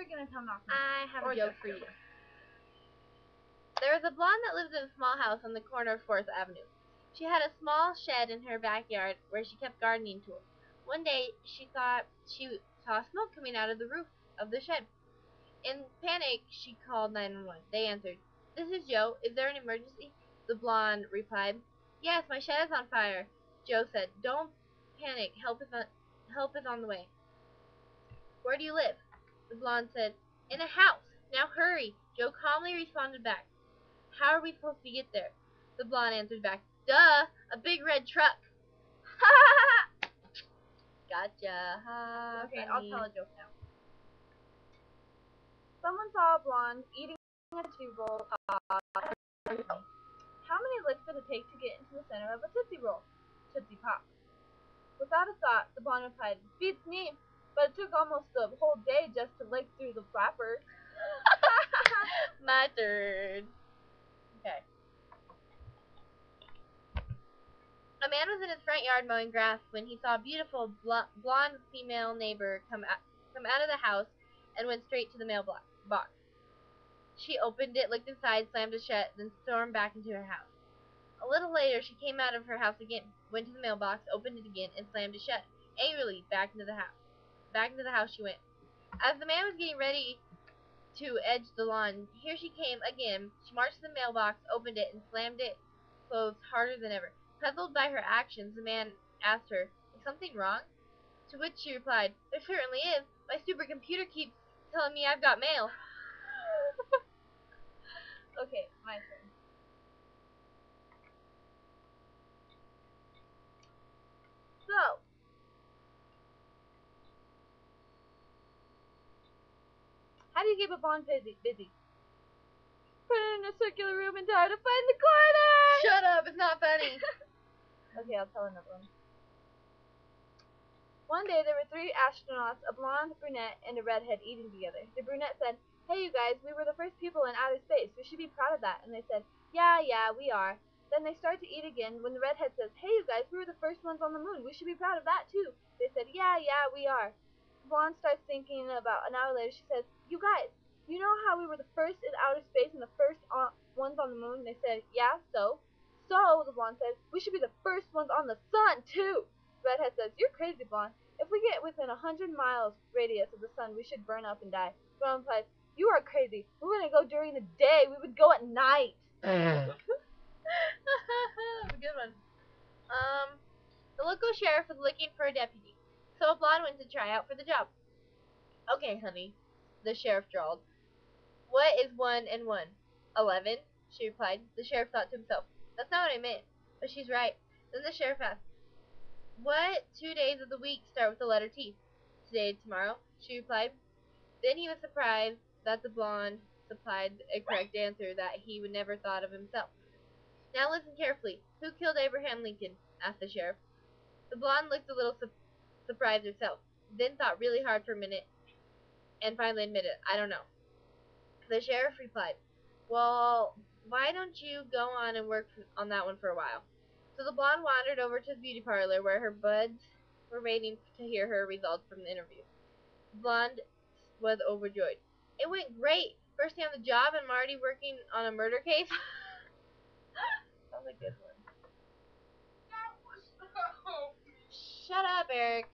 are you gonna come knock me? I have Or a joke just for you. There was a blonde that lived in a small house on the corner of 4th Avenue. She had a small shed in her backyard where she kept gardening tools. One day, she thought she saw smoke coming out of the roof of the shed. In panic, she called 911. They answered. "This is Joe. Is there an emergency?" The blonde replied. "Yes, my shed is on fire." Joe said, "Don't panic. Help is on the way." "Where do you live?" The blonde said, "In a house. Now hurry." Joe calmly responded back. "How are we supposed to get there?" The blonde answered back, "Duh, a big red truck." Gotcha. Okay, Funny. I'll tell a joke now. Someone saw a blonde eating a Tootsie Roll. How many licks did it take to get into the center of a Tootsie Roll? Tootsie Pop. Without a thought, the blonde replied, "Beats me, but it took almost the whole day just to lick through the flapper." My turn. Okay. A man was in his front yard mowing grass when he saw a beautiful blonde female neighbor come out of the house and went straight to the mailbox. She opened it, looked inside, slammed it shut, then stormed back into her house. A little later, she came out of her house again, went to the mailbox, opened it again, and slammed it shut. Angrily, back into the house. Back into the house she went. As the man was getting ready to edge the lawn, here she came again. She marched to the mailbox, opened it, and slammed it closed harder than ever. Puzzled by her actions, the man asked her, "Is something wrong?" To which she replied, "There certainly is. My supercomputer keeps telling me I've got mail." Okay, my turn. So, how do you keep a blonde busy? Put it in a circular room and tell her to find the corner! Shut up, it's not funny. Okay, I'll tell another one. One day there were 3 astronauts, a blonde, brunette, and a redhead eating together. The brunette said, "Hey you guys, we were the first people in outer space. We should be proud of that." And they said, Yeah, we are." Then they start to eat again when the redhead says, "Hey you guys, we were the first ones on the moon. We should be proud of that too." They said, Yeah, we are." The blonde starts thinking about an hour later. She says, "You guys, you know how we were the first in outer space and the first ones on the moon?" They said, "Yeah, so?" "So," the blonde says, "we should be the first ones on the sun too." Redhead says, "You're crazy, blonde. If we get within 100 miles radius of the sun, we should burn up and die." Blonde replies, "You are crazy. We wouldn't go during the day. We would go at night." Good one. The local sheriff was looking for a deputy, so a blonde went to try out for the job. "Okay, honey," the sheriff drawled. "What is 1 and 1? 11, she replied. The sheriff thought to himself, "That's not what I meant, but she's right." Then the sheriff asked, "What 2 days of the week start with the letter T?" "Today, tomorrow," she replied. Then he was surprised that the blonde supplied a correct answer that he would never thought of himself. "Now listen carefully. Who killed Abraham Lincoln?" asked the sheriff. The blonde looked a little surprised herself, then thought really hard for a minute, and finally admitted, "I don't know." The sheriff replied, "Well, why don't you go on and work on that one for a while?" So the blonde wandered over to the beauty parlor where her buds were waiting to hear her results from the interview. The blonde was overjoyed. "It went great. First day on the job and I'm already working on a murder case." That was a good one. Shut up, Eric.